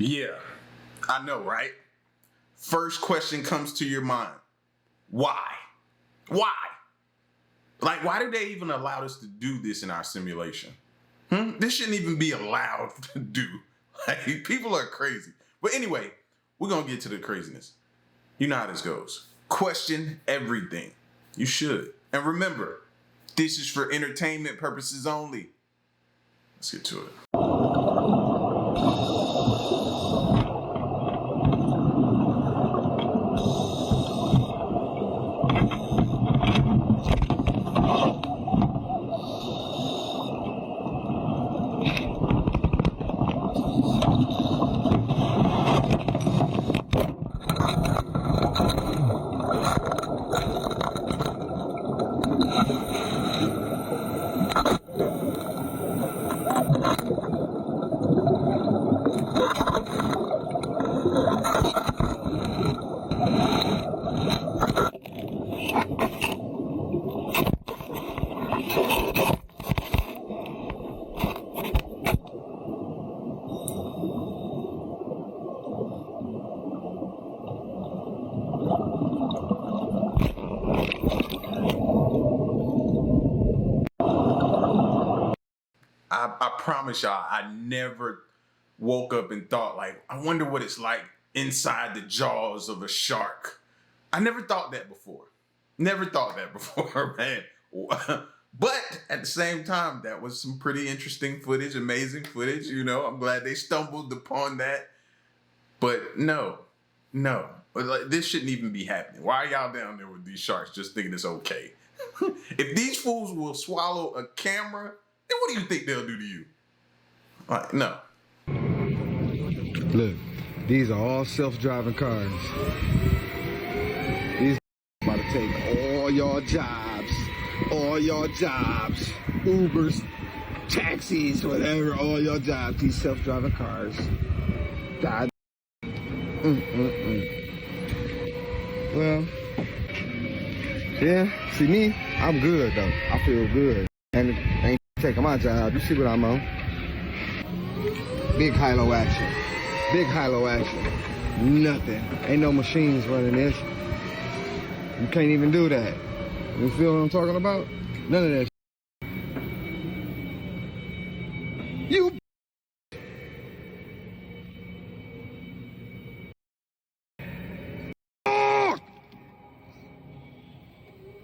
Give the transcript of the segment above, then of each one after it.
Yeah, I know, right? First question comes to your mind. Why? Why? Like, why do they even allow us to do this in our simulation? This shouldn't even be allowed to do. Like, people are crazy. But anyway, we're going to get to the craziness. You know how this goes. Question everything. You should. And remember, this is for entertainment purposes only. Let's get to it. I promise y'all, I never woke up and thought, like, I wonder what it's like inside the jaws of a shark. I never thought that before. Never thought that before, man. But at the same time, that was some pretty interesting footage, amazing footage. You know, I'm glad they stumbled upon that. But no. Like, this shouldn't even be happening. Why are y'all down there with these sharks just thinking it's okay? If these fools will swallow a camera, then what do you think they'll do to you? Like, no. Look, these are all self-driving cars. These about to take all your jobs. Ubers, taxis, whatever, all your jobs. These self-driving cars. God. Well, yeah, see me, I'm good though. I feel good. And ain't taking my job. You see what I'm on? Big high-low action. Big high-low action. Nothing. Ain't no machines running this. You can't even do that. You feel what I'm talking about? None of that. You.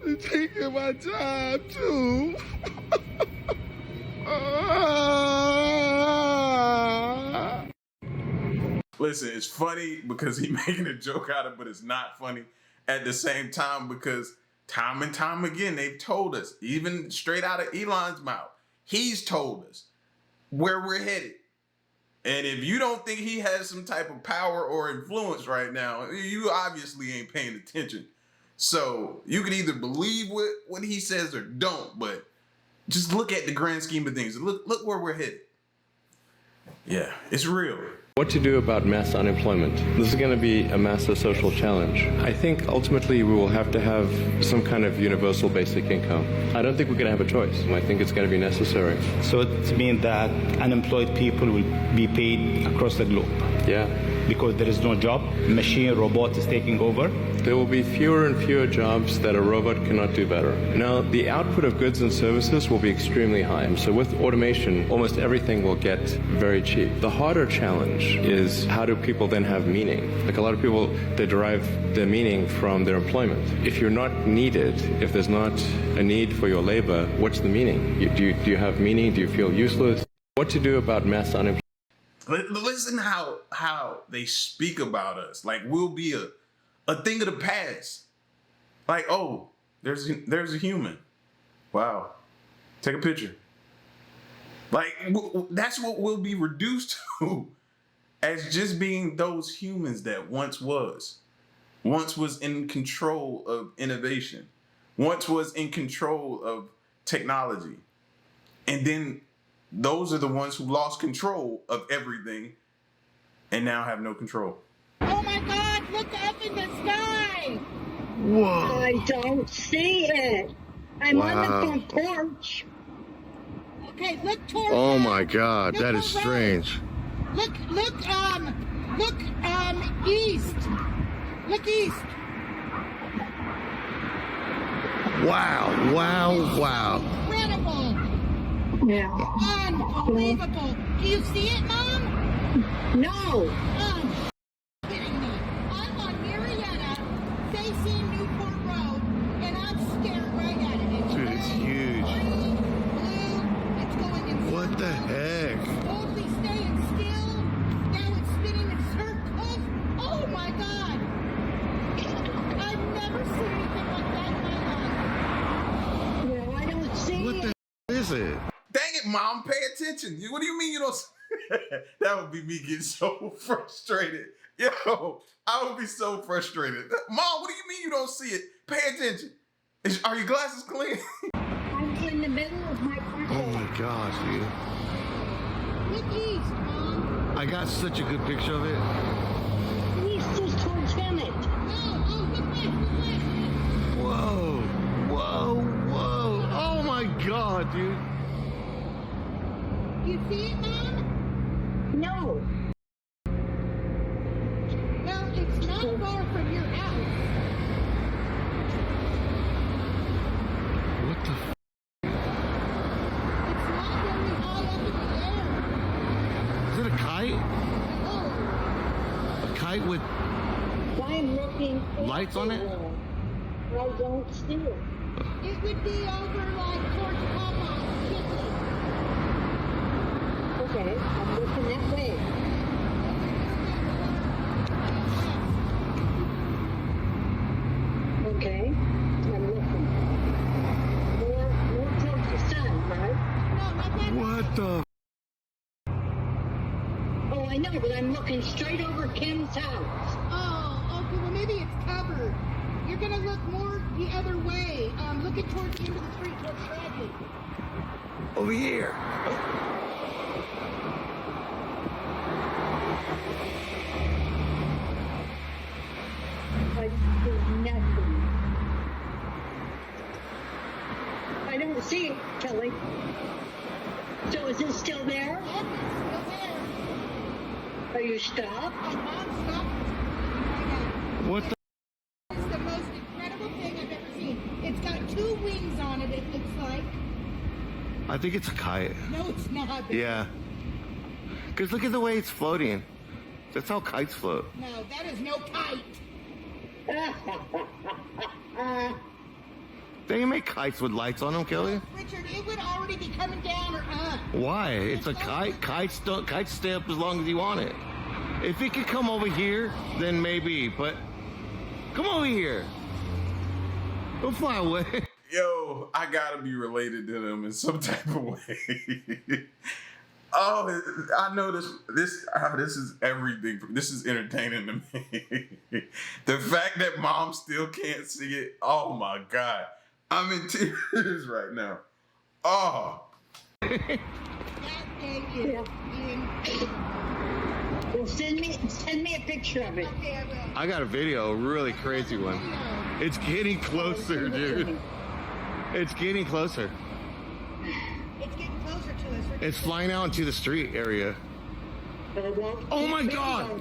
You're taking my job too. Listen, it's funny because he's making a joke out of it, but it's not funny at the same time because time and time again, they've told us, even straight out of Elon's mouth, he's told us where we're headed. And if you don't think he has some type of power or influence right now, you obviously ain't paying attention. So you can either believe what he says or don't, but just look at the grand scheme of things. Look where we're headed. Yeah, it's real. What to do about mass unemployment? This is going to be a massive social challenge. I think ultimately we will have to have some kind of universal basic income. I don't think we're going to have a choice. I think it's going to be necessary. So it means that unemployed people will be paid across the globe. Yeah. Because there is no job, machine, robot is taking over. There will be fewer and fewer jobs that a robot cannot do better. Now, the output of goods and services will be extremely high. So with automation, almost everything will get very cheap. The harder challenge is how do people then have meaning? Like a lot of people, they derive their meaning from their employment. If you're not needed, if there's not a need for your labor, what's the meaning? Do you have meaning? Do you feel useless? What to do about mass unemployment? Listen how they speak about us. Like we'll be a thing of the past. Like, oh, there's a human. Wow. Take a picture. Like, that's what we'll be reduced to as just being those humans that once was in control of innovation, once was in control of technology. And then those are the ones who lost control of everything and now have no control. Oh my God, look up in the sky. Whoa. I don't see it. I'm on the front porch. Okay, look towards Oh us. my God, Look that is around. strange. Look, east. Look east. Wow, wow, wow. Incredible. Yeah. Unbelievable. Do you see it, Mom? No. Oh, kidding me. I'm on Marietta, facing Newport Road, and I'm staring right at it. Dude, it's huge. Green, blue, it's going in What the circles. heck? Totally staying still. Now it's spinning in circles. Oh my God. I've never seen anything like that in my life. No, I don't see What it. the heck is it? Dang it, Mom, pay attention. What do you mean you don't? That would be me getting so frustrated. Yo, I would be so frustrated. Mom, what do you mean you don't see it? Pay attention. Are your glasses clean? I'm in the middle of my Oh parking. my gosh, dude. Look east, Mom. I got such a good picture of it. East is towards Hemet. Oh, look west, look west. Whoa, whoa, whoa. Oh my god, dude. You see it, Mom? No. Well, it's not far from your house. What the f? It's not very high up in the air. Is it a kite? Oh, A kite with I'm looking. Lights on it? everywhere. I don't see it. it would be over like towards Papa's Chipley. Okay, I'm looking that way. Okay, I'm looking. More towards the sun, right? No, not that. what the f? Oh, I know, but I'm looking straight over Kim's house. Oh, okay, well maybe it's covered. You're gonna look more the other way. Looking towards the end of the street towards Bradley. Over here. I see nothing. I don't see it, Kelly. So is it still there? Yep, it's still there. Are you stopped? My mom stopped. What the? It's the most incredible thing I've ever seen. It's got two wings on it, it looks like. I think it's a kite. No, it's not. Yeah. Because look at the way it's floating. That's how kites float. No, that is no kite. They can make kites with lights on them, Kelly. Richard, it would already be coming down or up. Why? It's a kite. Kites stay up as long as you want it. If it could come over here, then maybe. But come over here. Don't fly away. Yo, I gotta be related to them in some type of way. Oh, I know this is everything. This is entertaining to me. The fact that Mom still can't see it. Oh my God, I'm in tears right now. Oh, That thing is incredible. Well, send me a picture of it. Okay, I will. I got a video, a really crazy one. It's getting closer, dude. It's getting closer. It's getting closer to us. Richard. It's flying out into the street area. Oh my God!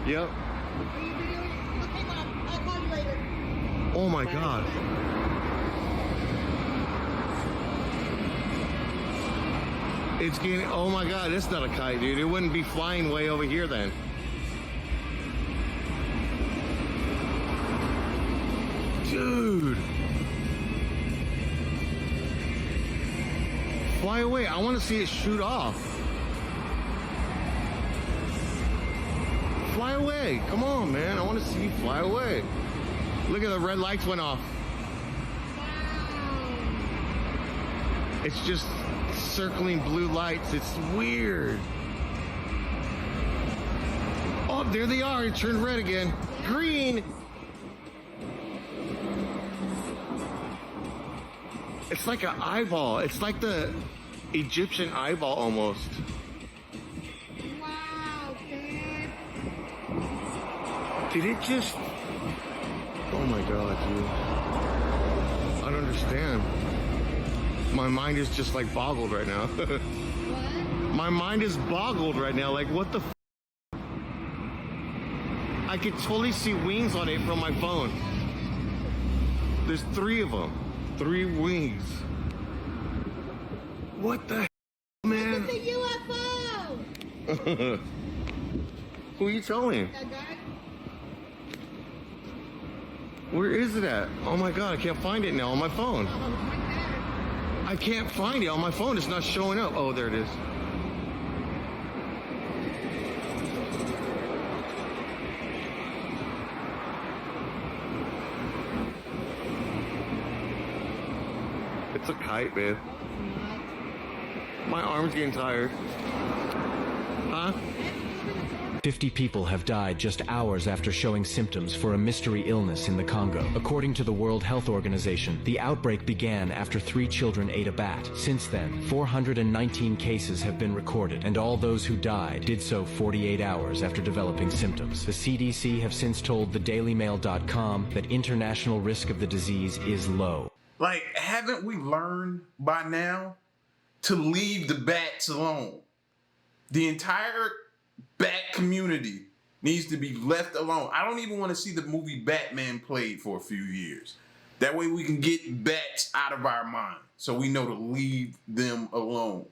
Yep. Are you videoing it? Okay, Mom, I'll call you later. Oh my God. It's getting, oh my God, it's not a kite, dude. It wouldn't be flying way over here then. Dude. Fly away. I want to see it shoot off. Fly away. Come on, man. I want to see you fly away. Look at the red lights went off. It's just circling blue lights. It's weird. Oh, there they are. It turned red again. Green. It's like an eyeball. It's like the Egyptian eyeball almost. Wow, dude. Did it just... Oh my God, dude. I don't understand. My mind is just like boggled right now. What? My mind is boggled right now. Like, what the f? I could totally see wings on it from my phone. There's 3 of them. 3 wings. What the hell, man? It's a UFO! Who are you telling? That guy? Where is it at? Oh my god, I can't find it now on my phone. Oh, right there. I can't find it on my phone. It's not showing up. Oh, there it is. It's a kite, babe. My arm's getting tired. Huh? 50 people have died just hours after showing symptoms for a mystery illness in the Congo. According to the World Health Organization, the outbreak began after 3 children ate a bat. Since then, 419 cases have been recorded, and all those who died did so 48 hours after developing symptoms. The CDC have since told thedailymail.com that international risk of the disease is low. Like, haven't we learned by now to leave the bats alone? The entire bat community needs to be left alone. I don't even want to see the movie Batman played for a few years. That way we can get bats out of our mind, so we know to leave them alone.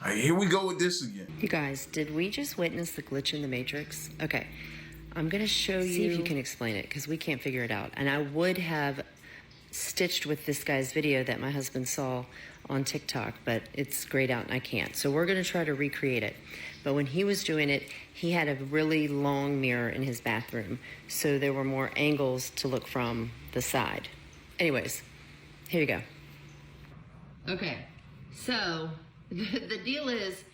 All right, here we go with this again. You guys, did we just witness the glitch in the Matrix? Okay, I'm going to show you. See if you can explain it, because we can't figure it out. And I would have stitched with this guy's video that my husband saw on TikTok, but it's grayed out and I can't. So we're going to try to recreate it. But when he was doing it, he had a really long mirror in his bathroom, so there were more angles to look from the side. Anyways, here you go. Okay, so the deal is,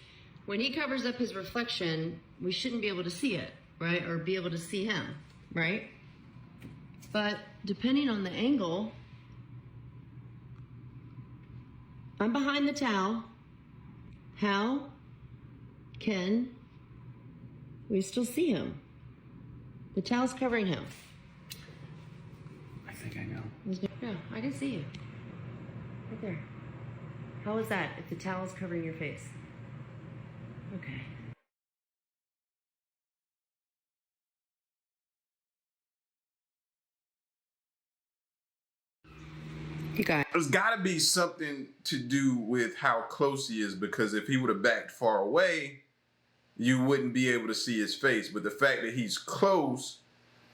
when he covers up his reflection, we shouldn't be able to see it, right? Or be able to see him, right? But depending on the angle, I'm behind the towel. How can we still see him? The towel's covering him. I think I know. Yeah, I can see you. Right there. How is that if the towel's covering your face? Okay. You guys. There's got to be something to do with how close he is, because if he would have backed far away, you wouldn't be able to see his face. But the fact that he's close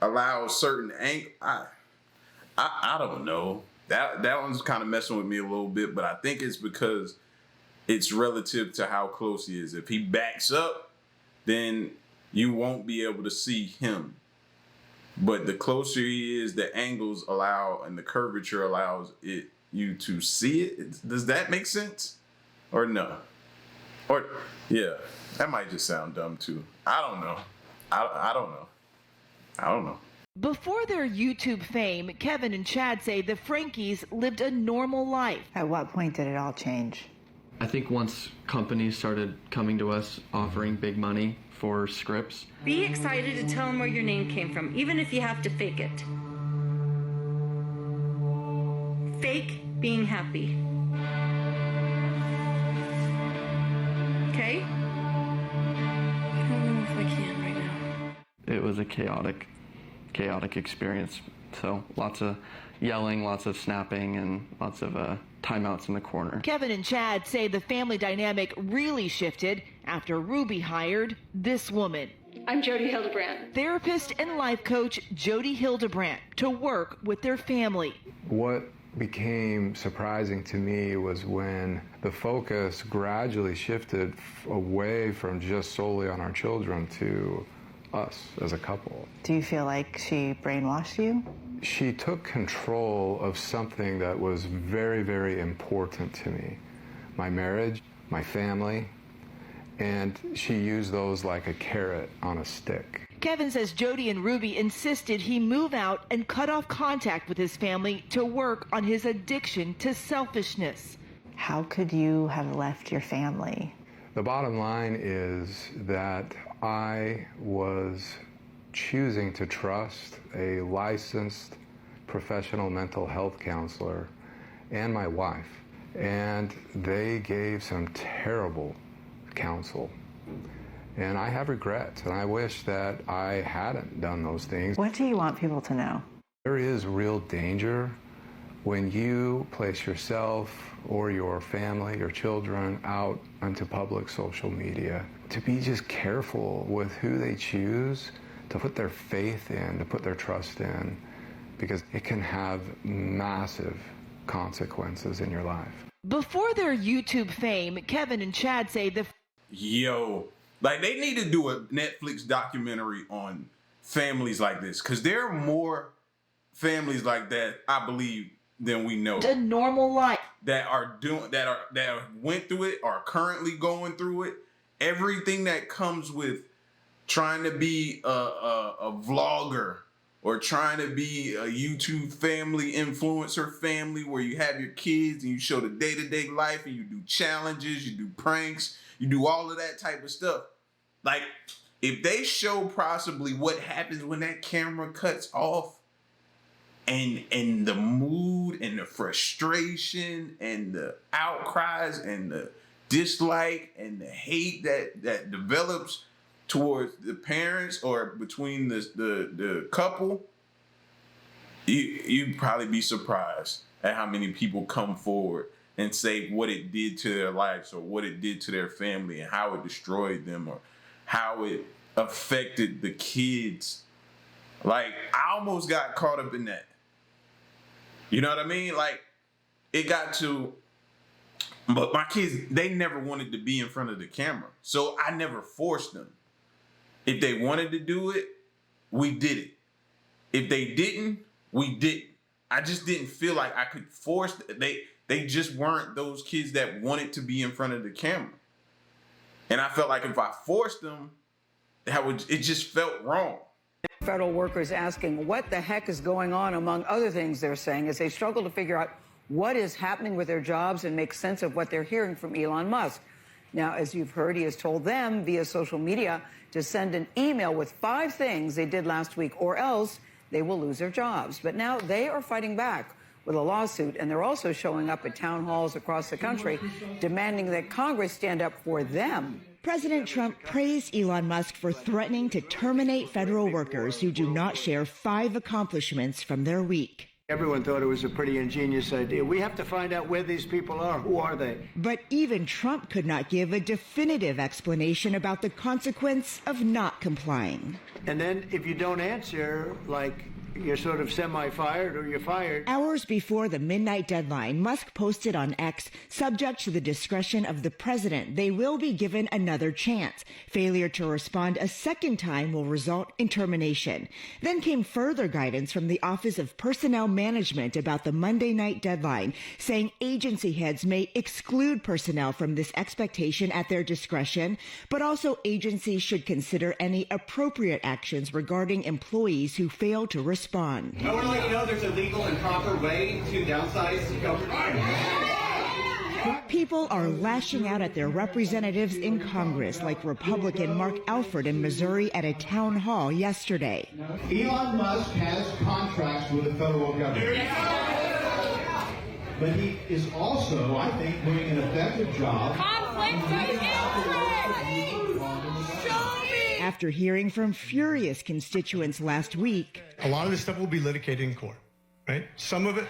allows certain angle. I don't know. That one's kind of messing with me a little bit, but I think it's because it's relative to how close he is. If he backs up, then you won't be able to see him. But the closer he is, the angles allow and the curvature allows you to see it. Does that make sense? Or no? Or, yeah, that might just sound dumb too. I don't know. I don't know. I don't know. Before their YouTube fame, Kevin and Chad say the Frankies lived a normal life. At what point did it all change? I think once companies started coming to us offering big money for scripts. Be excited to tell them where your name came from, even if you have to fake it. Fake being happy. Okay? I don't know if I can right now. It was a chaotic experience. So lots of yelling, lots of snapping, and lots of timeouts in the corner. Kevin and Chad say the family dynamic really shifted after Ruby hired this woman. I'm Jody Hildebrandt. Therapist and life coach Jody Hildebrandt to work with their family. What became surprising to me was when the focus gradually shifted away from just solely on our children to us as a couple. Do you feel like she brainwashed you? She took control of something that was very, very important to me. My marriage, my family, and she used those like a carrot on a stick. Kevin says Jody and Ruby insisted he move out and cut off contact with his family to work on his addiction to selfishness. How could you have left your family? The bottom line is that I was choosing to trust a licensed professional mental health counselor and my wife. And they gave some terrible counsel. And I have regrets, and I wish that I hadn't done those things. What do you want people to know? There is real danger when you place yourself or your family, your children out onto public social media, to be just careful with who they choose to put their faith in, to put their trust in, because it can have massive consequences in your life. Before their YouTube fame, Kevin and Chad say the Yo, like they need to do a Netflix documentary on families like this, because there are more families like that, I believe, than we know. a normal life. That went through it, are currently going through it. Everything that comes with trying to be a vlogger or trying to be a YouTube family, influencer family, where you have your kids and you show the day-to-day life and you do challenges, you do pranks, you do all of that type of stuff. Like, if they show possibly what happens when that camera cuts off, and the mood and the frustration and the outcries and the dislike and the hate that develops towards the parents or between the couple, you'd probably be surprised at how many people come forward and say what it did to their lives or what it did to their family and how it destroyed them or how it affected the kids. Like, I almost got caught up in that. You know what I mean? Like, it got to, but my kids, they never wanted to be in front of the camera. So I never forced them. If they wanted to do it, we did it. If they didn't, we didn't. I just didn't feel like I could force, they just weren't those kids that wanted to be in front of the camera. And I felt like if I forced them, it just felt wrong. Federal workers asking what the heck is going on, among other things they're saying, as they struggle to figure out what is happening with their jobs and make sense of what they're hearing from Elon Musk. Now, as you've heard, he has told them via social media to send an email with 5 things they did last week, or else they will lose their jobs. But now they are fighting back with a lawsuit, and they're also showing up at town halls across the country demanding that Congress stand up for them. President Trump praised Elon Musk for threatening to terminate federal workers who do not share 5 accomplishments from their week. Everyone thought it was a pretty ingenious idea. We have to find out where these people are. Who are they? But even Trump could not give a definitive explanation about the consequence of not complying. And then if you don't answer, like, you're sort of semi-fired or you're fired. Hours before the midnight deadline, Musk posted on X, subject to the discretion of the president, they will be given another chance. Failure to respond a second time will result in termination. Then came further guidance from the Office of Personnel Management about the Monday night deadline, saying agency heads may exclude personnel from this expectation at their discretion, but also agencies should consider any appropriate actions regarding employees who fail to respond. I want to let you know there's a legal and proper way to downsize government. People are lashing out at their representatives in Congress, like Republican Mark Alford in Missouri at a town hall yesterday. Elon Musk has contracts with the federal government. But he is also, I think, doing an effective job. Conflict of interest! After hearing from furious constituents last week, a lot of this stuff will be litigated in court, right? Some of it.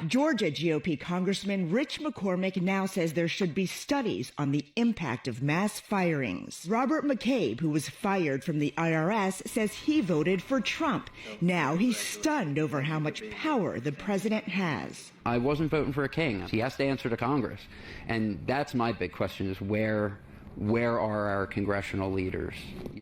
Georgia GOP Congressman Rich McCormick now says there should be studies on the impact of mass firings. Robert McCabe, who was fired from the IRS, says he voted for Trump. Now he's stunned over how much power the president has. I wasn't voting for a king. He has to answer to Congress. And that's my big question, is where are our congressional leaders?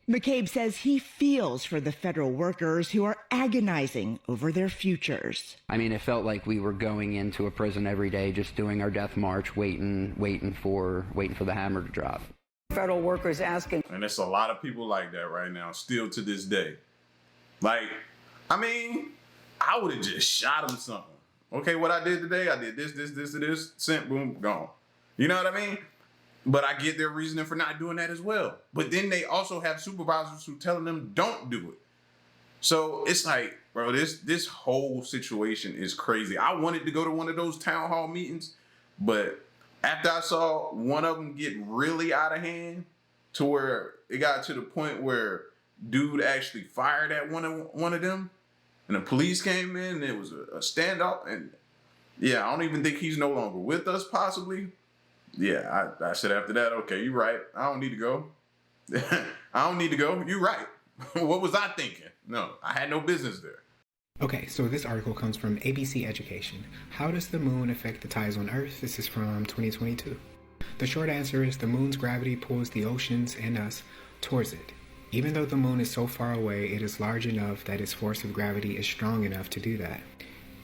McCabe says he feels for the federal workers who are agonizing over their futures. I mean, it felt like we were going into a prison every day, just doing our death march, waiting for the hammer to drop. Federal workers asking. And there's a lot of people like that right now, still to this day. Like, I mean, I would have just shot him something. Okay, what I did today, I did this, sent, boom, gone. You know what I mean? But I get their reasoning for not doing that as well. But then they also have supervisors who telling them don't do it. So it's like, bro, this whole situation is crazy. I wanted to go to one of those town hall meetings, but After I saw one of them get really out of hand to where it got to the point where dude actually fired at one of them, and the police came in, and it was a standoff, and yeah, I don't even think he's no longer with us, possibly. Yeah, I said after that, okay, you're right. I don't need to go. I don't need to go. You're right. What was I thinking? No, I had no business there. Okay, so this article comes from ABC Education. How does the moon affect the tides on Earth? This is from 2022. The short answer is the moon's gravity pulls the oceans and us towards it. Even though the moon is so far away, it is large enough that its force of gravity is strong enough to do that.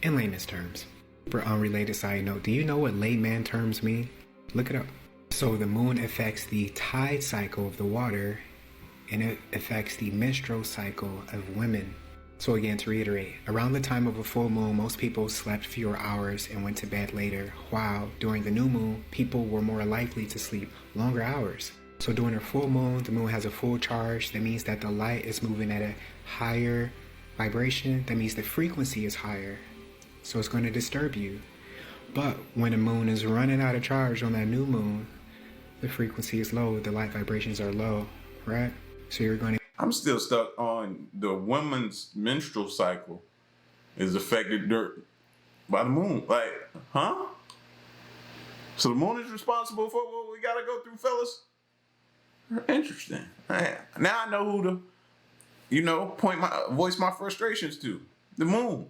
In layman's terms. For unrelated side note, do you know what layman terms mean? Look it up. So the moon affects the tide cycle of the water, and it affects the menstrual cycle of women. So again, to reiterate, around the time of a full moon, most people slept fewer hours and went to bed later, while during the new moon, people were more likely to sleep longer hours. So during a full moon, the moon has a full charge. That means that the light is moving at a higher vibration. That means the frequency is higher. So it's going to disturb you. But when the moon is running out of charge on that new moon, the frequency is low, the light vibrations are low, right? So you're going to... I'm still stuck on the woman's menstrual cycle is affected by the moon. Like, huh? So the moon is responsible for what we gotta go through, fellas? Interesting. Now I know who to, voice my frustrations to. The moon.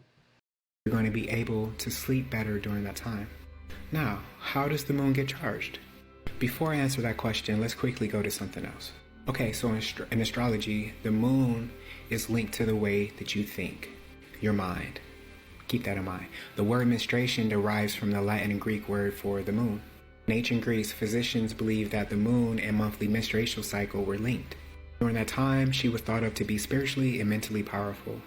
You're going to be able to sleep better during that time. Now, how does the moon get charged? Before I answer that question, let's quickly go to something else. Okay, so in astrology, the moon is linked to the way that you think, your mind. Keep that in mind. The word menstruation derives from the Latin and Greek word for the moon. In ancient Greece, physicians believed that the moon and monthly menstrual cycle were linked. During that time, she was thought of to be spiritually and mentally powerful.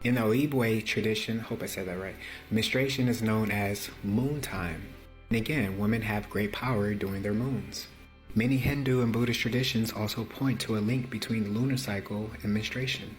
In the Ojibwe tradition, hope I said that right, menstruation is known as moon time. And again, women have great power during their moons. Many Hindu and Buddhist traditions also point to a link between the lunar cycle and menstruation.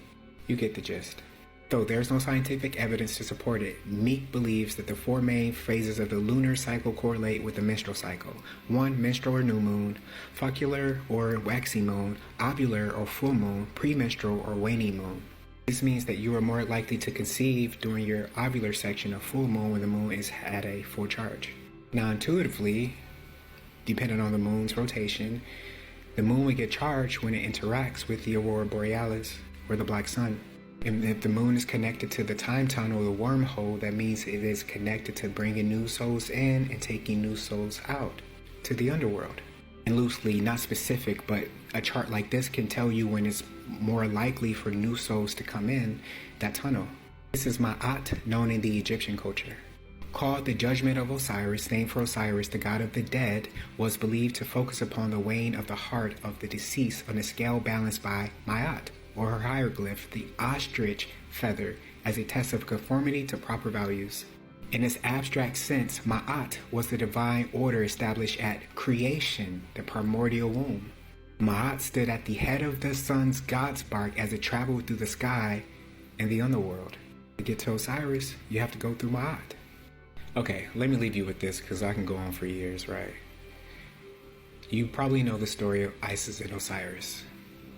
You get the gist. Though there's no scientific evidence to support it, Meek believes that the four main phases of the lunar cycle correlate with the menstrual cycle. 1, menstrual or new moon, follicular or waxy moon, ovular or full moon, premenstrual or waning moon. This means that you are more likely to conceive during your ovular section of full moon when the moon is at a full charge. Now intuitively, depending on the moon's rotation, the moon will get charged when it interacts with the aurora borealis, or the black sun. And if the moon is connected to the time tunnel, the wormhole, that means it is connected to bringing new souls in and taking new souls out to the underworld. And loosely, not specific, but a chart like this can tell you when it's more likely for new souls to come in that tunnel. This is Ma'at, known in the Egyptian culture. Called the Judgment of Osiris, named for Osiris, the god of the dead, was believed to focus upon the weighing of the heart of the deceased on a scale balanced by Ma'at, or her hieroglyph, the ostrich feather, as a test of conformity to proper values. In its abstract sense, Ma'at was the divine order established at creation, the primordial womb. Ma'at stood at the head of the sun's god's bark as it traveled through the sky and the underworld. To get to Osiris, you have to go through Ma'at. Okay, let me leave you with this because I can go on for years, right? You probably know the story of Isis and Osiris,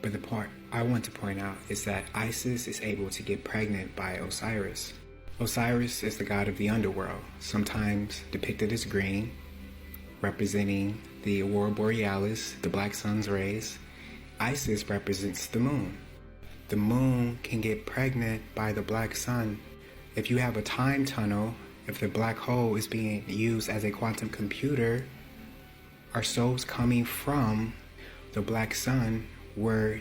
but the part I want to point out is that Isis is able to get pregnant by Osiris. Osiris is the god of the underworld, sometimes depicted as green, representing the aurora borealis, the black sun's rays. Isis represents the moon. The moon can get pregnant by the black sun. If you have a time tunnel, if the black hole is being used as a quantum computer, are souls coming from the black sun, where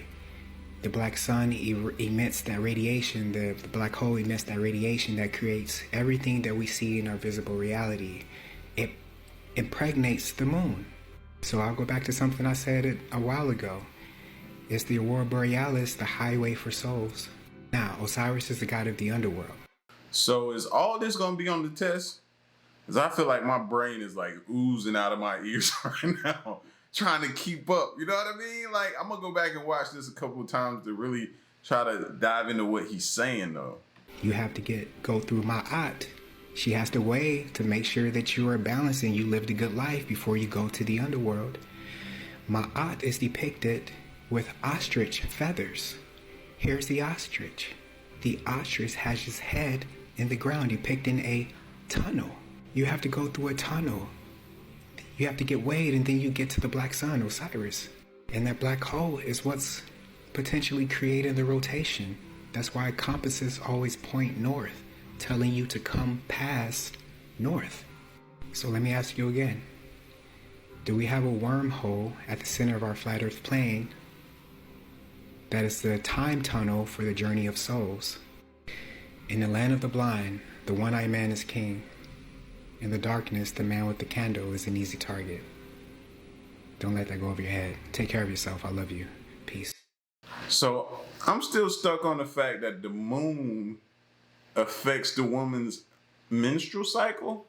the black sun emits that radiation, the black hole emits that radiation that creates everything that we see in our visible reality. It impregnates the moon. So I'll go back to something I said a while ago. It's the aurora borealis, the highway for souls. Now, Osiris is the god of the underworld. So is all this going to be on the test? Because I feel like my brain is like oozing out of my ears right now, trying to keep up. You know what I mean? Like, I'm going to go back and watch this a couple of times to really try to dive into what he's saying, though. You have to go through Ma'at She has to weigh to make sure that you are balanced and you lived a good life before you go to the underworld. Ma'at is depicted with ostrich feathers. Here's the ostrich. The ostrich has his head in the ground, depicting a tunnel. You have to go through a tunnel. You have to get weighed, and then you get to the black sun, Osiris. And that black hole is what's potentially creating the rotation. That's why compasses always point north, telling you to come past north. So let me ask you again. Do we have a wormhole at the center of our flat earth plane that is the time tunnel for the journey of souls? In the land of the blind, the one-eyed man is king. In the darkness, the man with the candle is an easy target. Don't let that go over your head. Take care of yourself. I love you. Peace. So I'm still stuck on the fact that the moon affects the woman's menstrual cycle.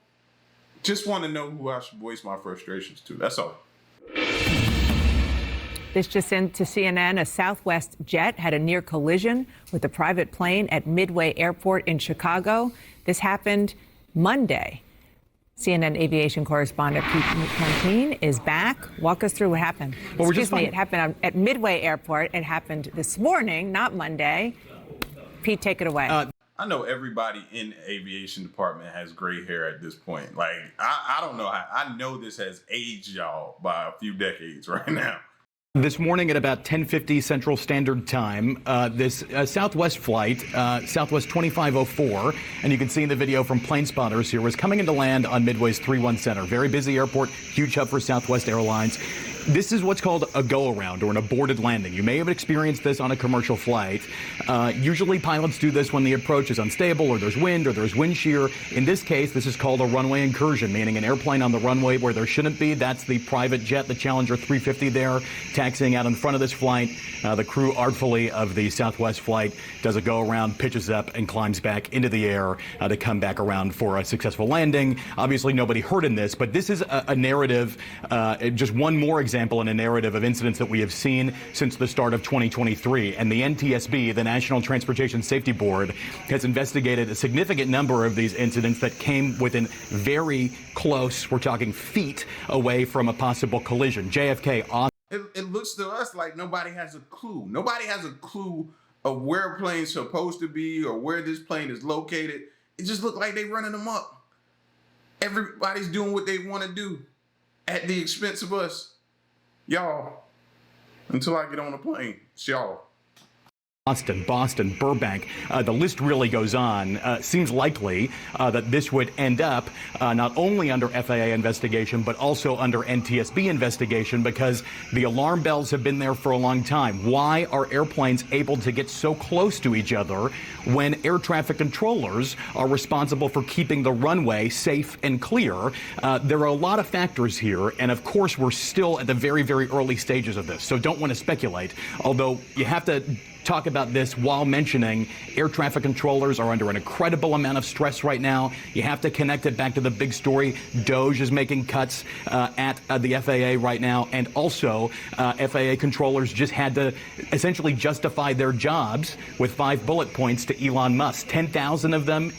Just want to know who I should voice my frustrations to. That's all. This just into CNN. A Southwest jet had a near collision with a private plane at Midway Airport in Chicago. This happened Monday. CNN aviation correspondent Pete Montine is back. Walk us through what happened. Well, it happened at Midway Airport. It happened this morning, not Monday. Pete, take it away. I know everybody in the aviation department has gray hair at this point. Like, I don't know. I know this has aged y'all by a few decades right now. This morning at about 10:50 Central Standard Time, this Southwest flight, Southwest 2504, and you can see in the video from plane spotters here, was coming into land on Midway's 3-1 Center. Very busy airport, huge hub for Southwest Airlines. This is what's called a go-around or an aborted landing. You may have experienced this on a commercial flight. Usually pilots do this when the approach is unstable or there's wind or there's wind shear. In this case, this is called a runway incursion, meaning an airplane on the runway where there shouldn't be. That's the private jet, the Challenger 350 there, taxiing out in front of this flight. The crew artfully of the Southwest flight does a go-around, pitches up, and climbs back into the air to come back around for a successful landing. Obviously, nobody hurt in this, but this is a narrative, just one more example in a narrative of incidents that we have seen since the start of 2023. And the NTSB, the National Transportation Safety Board, has investigated a significant number of these incidents that came within very close, we're talking feet away from a possible collision. JFK on. It looks to us like nobody has a clue. Nobody has a clue of where a plane's supposed to be or where this plane is located. It just looked like they running them up. Everybody's doing what they want to do at the expense of us. Y'all, until I get on a plane, it's y'all. Boston, Burbank, the list really goes on. Seems likely that this would end up not only under FAA investigation, but also under NTSB investigation, because the alarm bells have been there for a long time. Why are airplanes able to get so close to each other when air traffic controllers are responsible for keeping the runway safe and clear? There are a lot of factors here, and of course we're still at the very, very early stages of this, so don't want to speculate, although you have to talk about this while mentioning air traffic controllers are under an incredible amount of stress right now. You have to connect it back to the big story. DOJ is making cuts at the FAA right now, and also FAA controllers just had to essentially justify their jobs with 5 bullet points to Elon Musk. 10,000 of them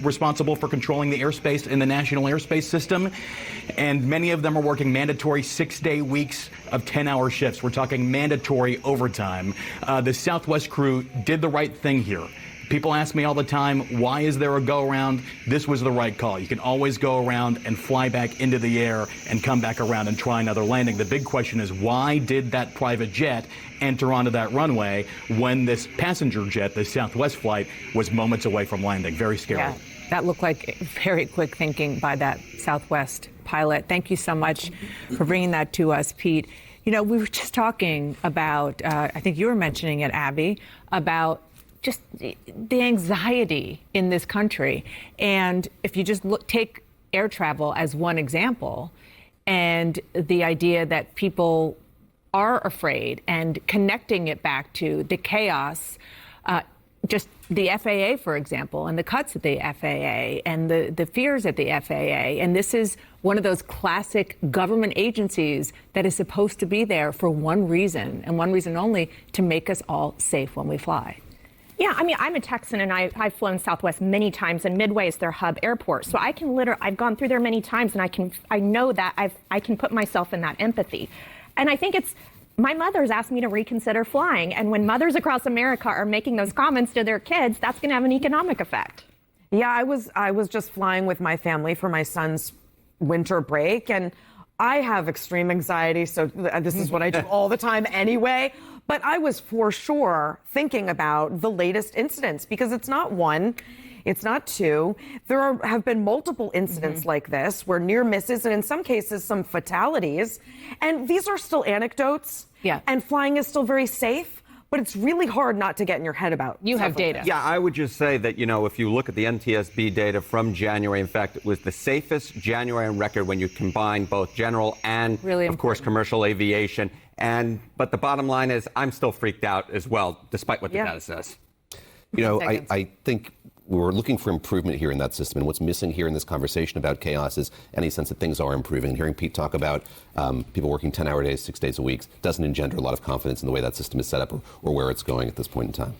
responsible for controlling the airspace in the national airspace system, and many of them are working mandatory 6-day weeks of 10-hour shifts. We're talking mandatory overtime. The Southwest crew did the right thing here. People ask me all the time, why is there a go-around? This was the right call. You can always go around and fly back into the air and come back around and try another landing. The big question is, why did that private jet enter onto that runway when this passenger jet, this Southwest flight, was moments away from landing? Very scary. Yeah, that looked like very quick thinking by that Southwest pilot. Thank you so much for bringing that to us, Pete. You know, we were just talking about, I think you were mentioning it, Abby, about just the anxiety in this country. And if you just take air travel as one example, and the idea that people are afraid, and connecting it back to the chaos, just the FAA, for example, and the cuts at the FAA, and the fears at the FAA. And this is one of those classic government agencies that is supposed to be there for one reason, and one reason only, to make us all safe when we fly. Yeah, I mean, I'm a Texan and I've flown Southwest many times, and Midway is their hub airport. So I can I've gone through there many times, and I know that I can put myself in that empathy. And I think my mother's asked me to reconsider flying. And when mothers across America are making those comments to their kids, that's going to have an economic effect. Yeah, I was just flying with my family for my son's winter break, and I have extreme anxiety, so this is what I do all the time anyway. But I was for sure thinking about the latest incidents, because it's not one, it's not two. There have been multiple incidents like this where near misses, and in some cases some fatalities. And these are still anecdotes. Yeah. And flying is still very safe, but it's really hard not to get in your head about. You have data. Yeah, I would just say that, if you look at the NTSB data from January, in fact, it was the safest January on record when you combine both general and, of course, commercial aviation. But the bottom line is I'm still freaked out as well, despite what the data says. I think we're looking for improvement here in that system, and what's missing here in this conversation about chaos is any sense that things are improving. And hearing Pete talk about people working 10-hour days, 6 days a week, doesn't engender a lot of confidence in the way that system is set up or where it's going at this point in time.